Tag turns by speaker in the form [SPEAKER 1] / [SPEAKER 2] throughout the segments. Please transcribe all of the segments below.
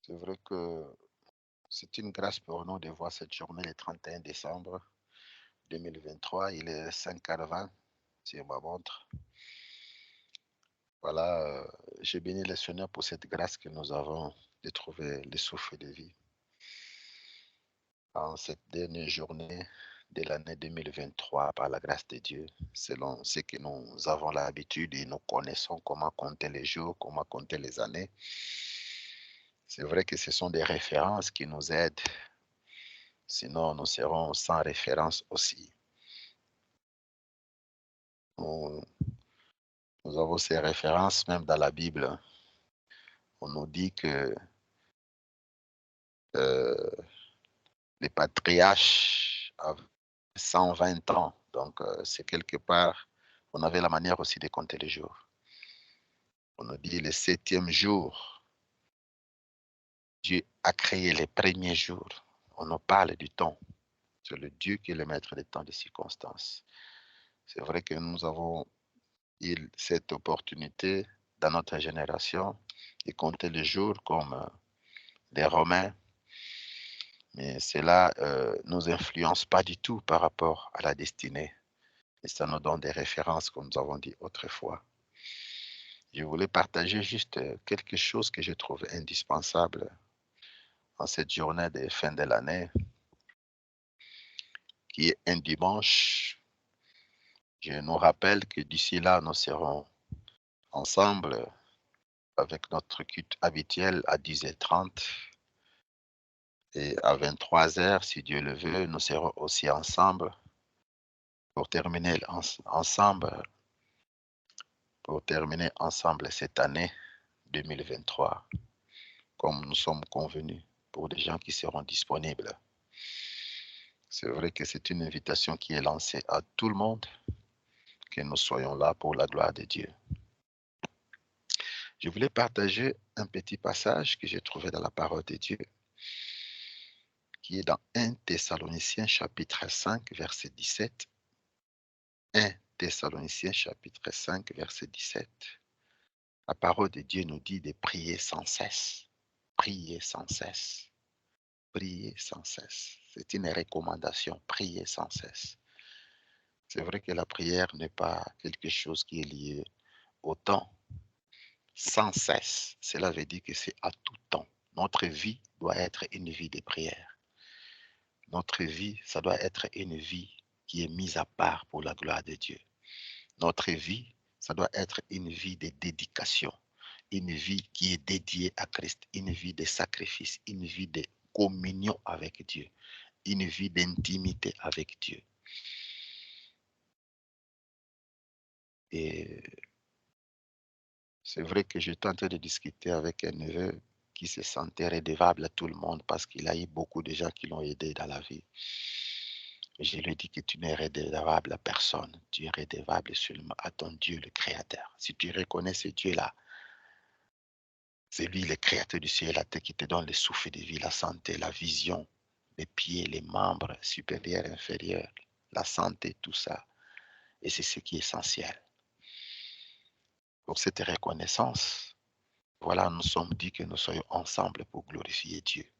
[SPEAKER 1] C'est vrai que c'est une grâce pour nous de voir cette journée le 31 décembre 2023. Il est 5h20 sur ma montre. Voilà, j'ai béni le Seigneur pour cette grâce que nous avons de trouver le souffle de vie en cette dernière journée de l'année 2023 par la grâce de Dieu, selon ce que nous avons l'habitude et nous connaissons comment compter les jours, comment compter les années. C'est vrai que ce sont des références qui nous aident, sinon nous serons sans référence aussi. Nous, nous avons ces références même dans la Bible. On nous dit que euh, les patriarches avaient 120 ans. Donc, c'est quelque part, on avait la manière aussi de compter les jours. On nous dit le 7e jour, Dieu a créé les premiers jours. On nous parle du temps. C'est le Dieu qui est le maître des temps, des circonstances. C'est vrai que nous avons eu cette opportunité dans notre génération de compter les jours comme les Romains, mais cela ne nous influence pas du tout par rapport à la destinée. Et ça nous donne des références, comme nous avons dit autrefois. Je voulais partager juste quelque chose que je trouve indispensable en cette journée de fin de l'année, qui est un dimanche. Je nous rappelle que d'ici là, nous serons ensemble avec notre culte habituel à 10h30 et à 23h, si Dieu le veut, nous serons aussi ensemble pour terminer ensemble, cette année 2023, comme nous sommes convenus pour des gens qui seront disponibles. C'est vrai que c'est une invitation qui est lancée à tout le monde, que nous soyons là pour la gloire de Dieu. Je voulais partager un petit passage que j'ai trouvé dans la parole de Dieu, qui est dans 1 Thessaloniciens chapitre 5, verset 17. 1 Thessaloniciens chapitre 5, verset 17. La parole de Dieu nous dit de prier sans cesse. Prier sans cesse. Prier sans cesse. C'est une recommandation. Prier sans cesse. C'est vrai que la prière n'est pas quelque chose qui est lié au temps. Sans cesse, cela veut dire que c'est à tout temps. Notre vie doit être une vie de prière. Notre vie, ça doit être une vie qui est mise à part pour la gloire de Dieu. Notre vie, ça doit être une vie de dédication, une vie qui est dédiée à Christ, une vie de sacrifice, une vie de communion avec Dieu, une vie d'intimité avec Dieu. Et c'est vrai que j'étais en train de discuter avec un neveu qui se sentait redevable à tout le monde parce qu'il a eu beaucoup de gens qui l'ont aidé dans la vie. Je lui ai dit que tu n'es redevable à personne, tu es redevable seulement à ton Dieu, le Créateur. Si tu reconnais ce Dieu-là, c'est lui le Créateur du ciel et la terre qui te donne le souffle de vie, la santé, la vision, les pieds, les membres supérieurs, inférieurs, la santé, tout ça. Et c'est ce qui est essentiel. Pour cette reconnaissance, voilà, nous sommes dit que nous soyons ensemble pour glorifier Dieu,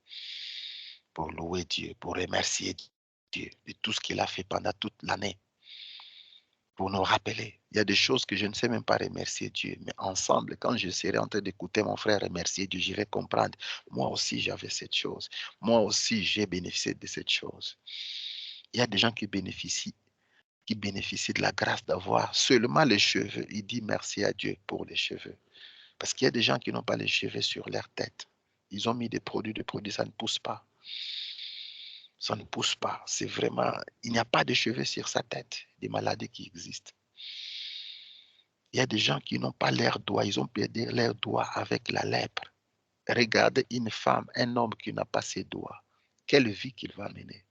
[SPEAKER 1] pour louer Dieu, pour remercier Dieu de tout ce qu'il a fait pendant toute l'année, pour nous rappeler. Il y a des choses que je ne sais même pas remercier Dieu, mais ensemble, quand je serai en train d'écouter mon frère remercier Dieu, je vais comprendre. Moi aussi, j'avais cette chose. Moi aussi, j'ai bénéficié de cette chose. Il y a des gens qui bénéficient de la grâce d'avoir seulement les cheveux. Il dit merci à Dieu pour les cheveux. Parce qu'il y a des gens qui n'ont pas les cheveux sur leur tête. Ils ont mis des produits, ça ne pousse pas. Ça ne pousse pas. C'est vraiment, il n'y a pas de cheveux sur sa tête. Des maladies qui existent. Il y a des gens qui n'ont pas leurs doigts. Ils ont perdu leurs doigts avec la lèpre. Regardez une femme, un homme qui n'a pas ses doigts. Quelle vie qu'il va mener.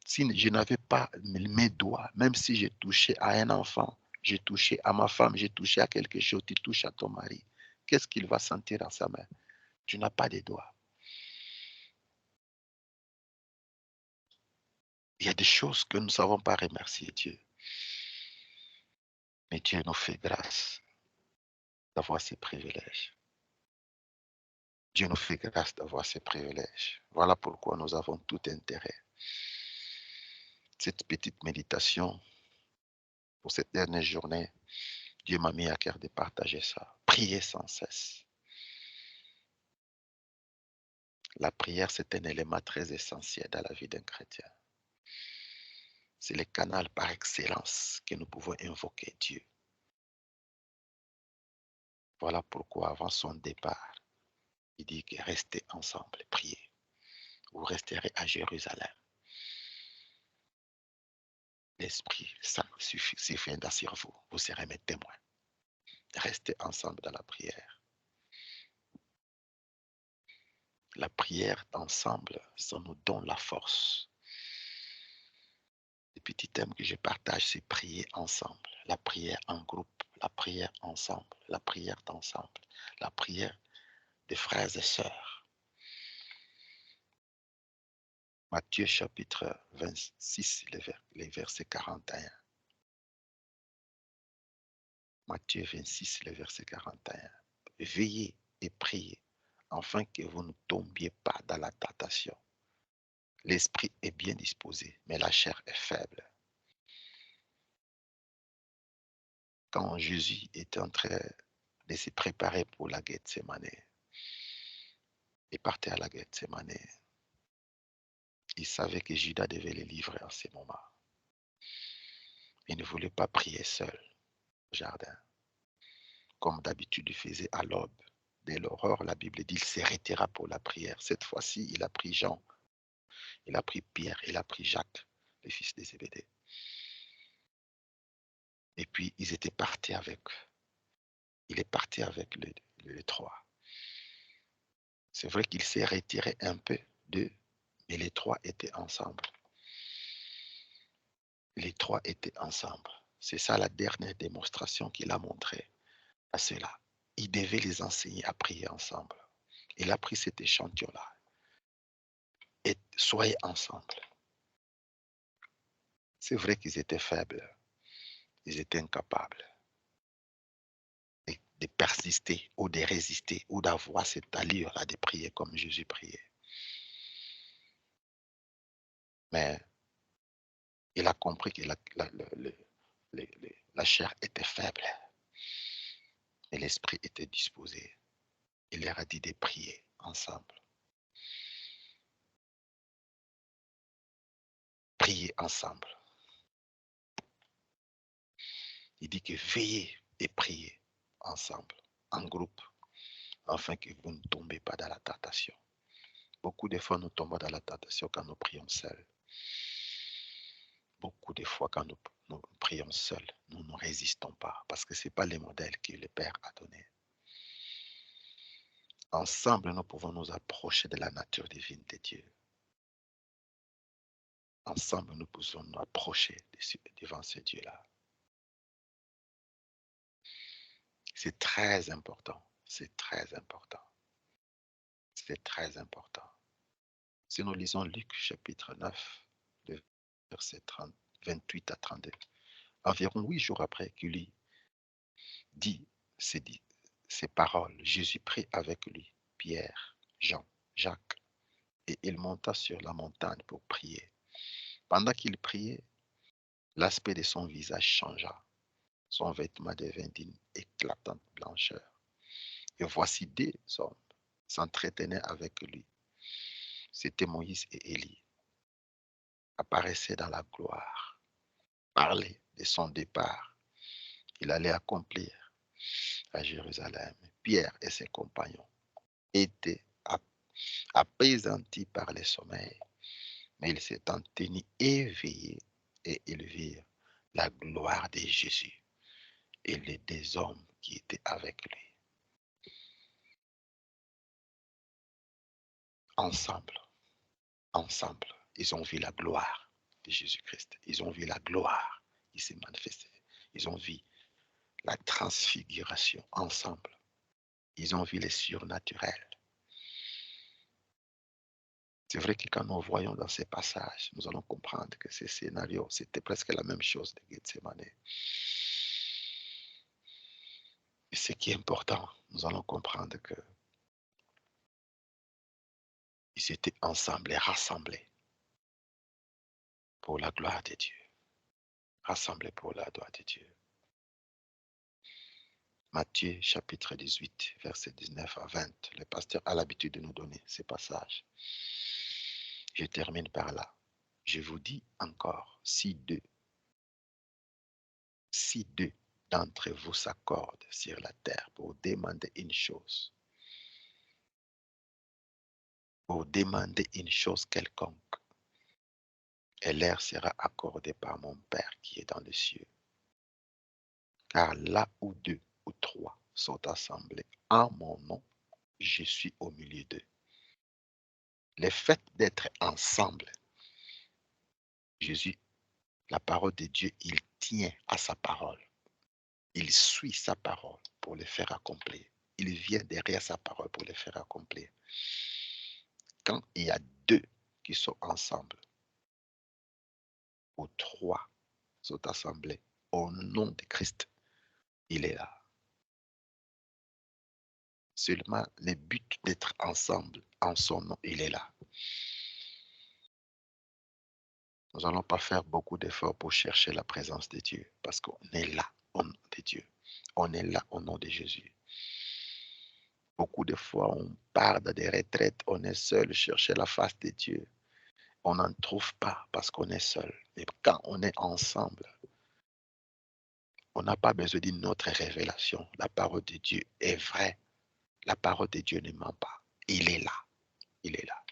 [SPEAKER 1] Si je n'avais pas mes doigts, même si j'ai touché à un enfant, j'ai touché à ma femme, j'ai touché à quelque chose, tu touches à ton mari, qu'est-ce qu'il va sentir dans sa main? Tu n'as pas de doigts. Il y a des choses que nous ne savons pas remercier Dieu. Mais Dieu nous fait grâce d'avoir ces privilèges. Dieu nous fait grâce d'avoir ces privilèges. Voilà pourquoi nous avons tout intérêt. Cette petite méditation pour cette dernière journée, Dieu m'a mis à cœur de partager ça. Prier sans cesse. La prière, c'est un élément très essentiel dans la vie d'un chrétien. C'est le canal par excellence que nous pouvons invoquer Dieu. Voilà pourquoi avant son départ, il dit que restez ensemble, priez. Vous resterez à Jérusalem. L'Esprit Saint suffira sur vous. Vous serez mes témoins. Restez ensemble dans la prière. La prière ensemble, ça nous donne la force. Le petit thème que je partage, c'est prier ensemble. La prière en groupe, la prière ensemble, la prière d'ensemble, la prière des frères et sœurs. Matthieu chapitre 26, les versets 41. Matthieu 26, le verset 41. Veillez et priez, afin que vous ne tombiez pas dans la tentation. L'esprit est bien disposé, mais la chair est faible. Quand Jésus était en train de se préparer pour la Gethsémane, il partait à la Gethsémane. Il savait que Judas devait le livrer en ce moment. Il ne voulait pas prier seul au jardin, comme d'habitude il faisait à l'aube. Dès l'aurore, la Bible dit qu'il se retira pour la prière. Cette fois-ci, il a pris Jean, il a pris Pierre, il a pris Jacques, le fils de Zébédée. Et puis, ils étaient partis avec. Il est parti avec les trois. C'est vrai qu'il s'est retiré un peu d'eux, mais les trois étaient ensemble. Les trois étaient ensemble. C'est ça la dernière démonstration qu'il a montrée à ceux-là. Il devait les enseigner à prier ensemble. Il a pris cet échantillon-là. Et soyez ensemble. C'est vrai qu'ils étaient faibles. Ils étaient incapables de persister ou de résister ou d'avoir cette allure-là de prier comme Jésus priait. Mais il a compris que la chair était faible et l'esprit était disposé. Il leur a dit de prier ensemble. Prier ensemble. Il dit que veillez et priez ensemble, en groupe, afin que vous ne tombez pas dans la tentation. Beaucoup de fois, nous tombons dans la tentation quand nous prions seuls. Beaucoup de fois, quand nous prions seuls, nous ne résistons pas parce que ce n'est pas le modèle que le Père a donné. Ensemble, nous pouvons nous approcher de la nature divine de Dieu. Ensemble, nous pouvons nous approcher devant ce Dieu-là. C'est très important. C'est très important. C'est très important. Si nous lisons Luc chapitre 9, le verset 28 à 32, environ 8 jours après qu'il lui dit ces paroles, Jésus prit avec lui Pierre, Jean, Jacques, et il monta sur la montagne pour prier. Pendant qu'il priait, l'aspect de son visage changea. Son vêtement devint d'une éclatante blancheur. Et voici deux hommes s'entretenaient avec lui. C'était Moïse et Élie. Apparaissaient dans la gloire. Parlaient de son départ. Il allait accomplir à Jérusalem. Pierre et ses compagnons étaient apaisantis par le sommeil, mais ils s'étant tenus éveillés et ils virent la gloire de Jésus et les deux hommes qui étaient avec lui. Ensemble, ensemble, ils ont vu la gloire de Jésus-Christ. Ils ont vu la gloire qui s'est manifestée. Ils ont vu la transfiguration ensemble. Ils ont vu les surnaturels. C'est vrai que quand nous voyons dans ces passages, nous allons comprendre que ces scénarios, c'était presque la même chose de Gethsemane. Et ce qui est important, nous allons comprendre que Ils étaient ensemble, rassemblés pour la gloire de Dieu. Rassemblés pour la gloire de Dieu. Matthieu chapitre 18, verset 19 à 20. Le pasteur a l'habitude de nous donner ces passages. Je termine par là. Je vous dis encore, si deux d'entre vous s'accordent sur la terre pour demander une chose quelconque, et l'air sera accordé par mon Père qui est dans les cieux. Car là où 2 ou 3 sont assemblés en mon nom, je suis au milieu d'eux. Le fait d'être ensemble, Jésus, la parole de Dieu, il tient à sa parole. Il suit sa parole pour le faire accomplir. Il vient derrière sa parole pour le faire accomplir. Quand il y a 2 qui sont ensemble, ou 3 sont assemblés au nom de Christ, il est là. Seulement le but d'être ensemble en son nom, il est là. Nous n'allons pas faire beaucoup d'efforts pour chercher la présence de Dieu parce qu'on est là au nom de Dieu. On est là au nom de Jésus. Beaucoup de fois, on part dans des retraites, on est seul, chercher la face de Dieu. On n'en trouve pas parce qu'on est seul. Mais quand on est ensemble, on n'a pas besoin d'une autre révélation. La parole de Dieu est vraie. La parole de Dieu ne ment pas. Il est là. Il est là.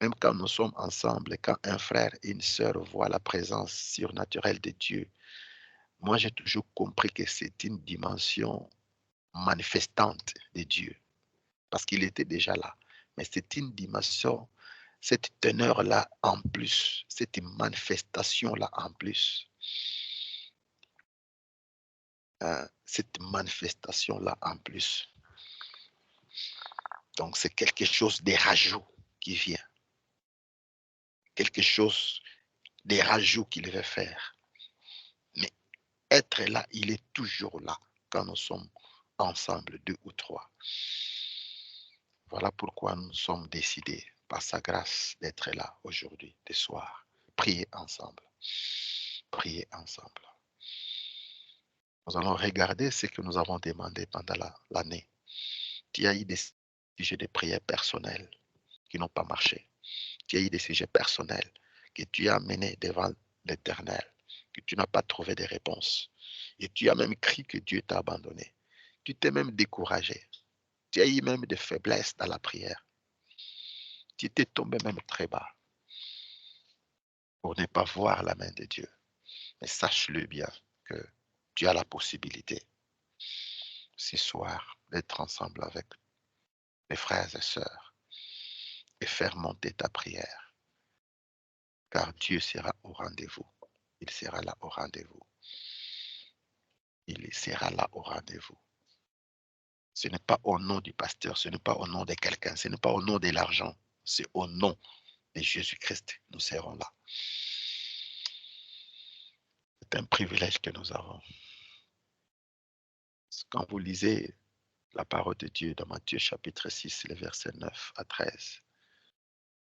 [SPEAKER 1] Même quand nous sommes ensemble, quand un frère et une sœur voient la présence surnaturelle de Dieu, moi j'ai toujours compris que c'est une dimension manifestante de Dieu. Parce qu'il était déjà là. Mais c'est une dimension, cette teneur-là en plus, cette manifestation-là en plus. Cette manifestation-là en plus. Donc c'est quelque chose de rajout qui vient. Quelque chose de rajout qu'il veut faire. Mais être là, il est toujours là quand nous sommes ensemble, 2 ou 3. Voilà pourquoi nous sommes décidés par sa grâce d'être là aujourd'hui, ce soir. Prier ensemble. Prier ensemble. Nous allons regarder ce que nous avons demandé pendant l'année. Il y a eu des sujets de prière personnels qui n'ont pas marché. Il y a eu des sujets personnels que tu as menés devant l'Éternel, que tu n'as pas trouvé de réponse. Et tu as même cru que Dieu t'a abandonné. Tu t'es même découragé. Tu as eu même des faiblesses dans la prière. Tu t'es tombé même très bas pour ne pas voir la main de Dieu. Mais sache-le bien que tu as la possibilité ce soir d'être ensemble avec les frères et sœurs et faire monter ta prière. Car Dieu sera au rendez-vous. Il sera là au rendez-vous. Il sera là au rendez-vous. Ce n'est pas au nom du pasteur, ce n'est pas au nom de quelqu'un, ce n'est pas au nom de l'argent, c'est au nom de Jésus-Christ. Nous serons là. C'est un privilège que nous avons. Quand vous lisez la parole de Dieu dans Matthieu chapitre 6, les versets 9 à 13,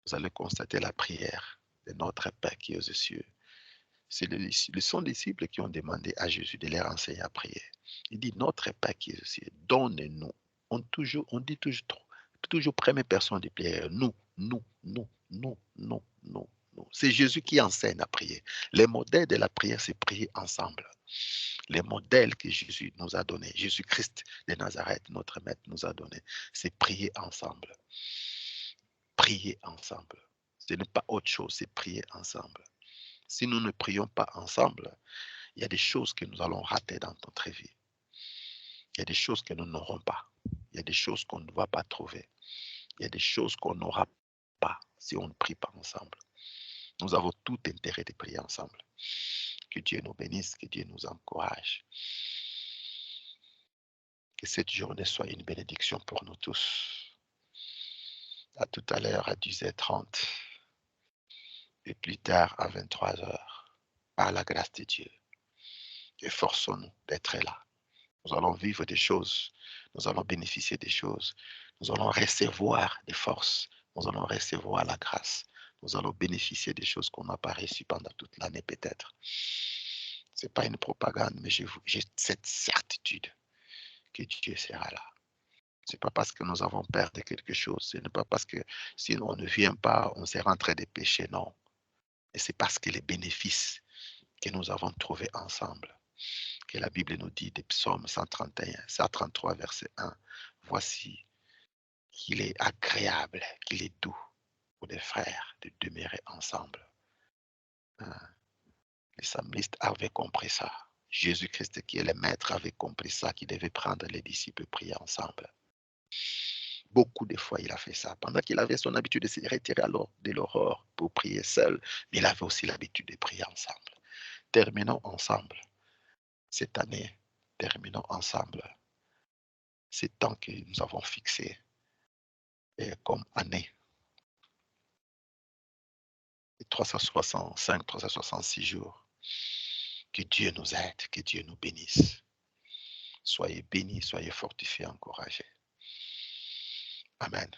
[SPEAKER 1] vous allez constater la prière de notre Père qui est aux cieux. C'est son disciples qui ont demandé à Jésus de leur enseigner à prier. Il dit, notre Père qui est aux cieux, donne-nous. On dit toujours première personne de prière, nous, nous, nous, nous, nous, nous, nous. C'est Jésus qui enseigne à prier. Le modèle de la prière, c'est prier ensemble. Les modèles que Jésus nous a donnés, Jésus-Christ de Nazareth, notre maître, nous a donnés, c'est prier ensemble. Prier ensemble. Ce n'est pas autre chose, c'est prier ensemble. Si nous ne prions pas ensemble, il y a des choses que nous allons rater dans notre vie. Il y a des choses que nous n'aurons pas. Il y a des choses qu'on ne va pas trouver. Il y a des choses qu'on n'aura pas si on ne prie pas ensemble. Nous avons tout intérêt de prier ensemble. Que Dieu nous bénisse, que Dieu nous encourage. Que cette journée soit une bénédiction pour nous tous. À tout à l'heure à 10h30 et plus tard à 23h, par la grâce de Dieu. Efforçons-nous d'être là. Nous allons vivre des choses. Nous allons bénéficier des choses. Nous allons recevoir des forces. Nous allons recevoir la grâce. Nous allons bénéficier des choses qu'on n'a pas reçues pendant toute l'année peut-être. Ce n'est pas une propagande, mais j'ai cette certitude que Dieu sera là. Ce n'est pas parce que nous avons perdu quelque chose. Ce n'est pas parce que si on ne vient pas, on s'est rentré des péchés. Non. Et c'est parce que les bénéfices que nous avons trouvés ensemble, que la Bible nous dit des psaumes 131, 133, verset 1. Voici qu'il est agréable, qu'il est doux pour les frères de demeurer ensemble. Hein. Les psalmistes avaient compris ça. Jésus-Christ, qui est le maître, avait compris ça, qu'il devait prendre les disciples prier ensemble. Beaucoup de fois, il a fait ça. Pendant qu'il avait son habitude de se retirer alors de l'aurore pour prier seul, mais il avait aussi l'habitude de prier ensemble. Terminons ensemble cette année. Terminons ensemble ces temps que nous avons fixés comme année. 365, 366 jours. Que Dieu nous aide, que Dieu nous bénisse. Soyez bénis, soyez fortifiés, encouragés. Amen.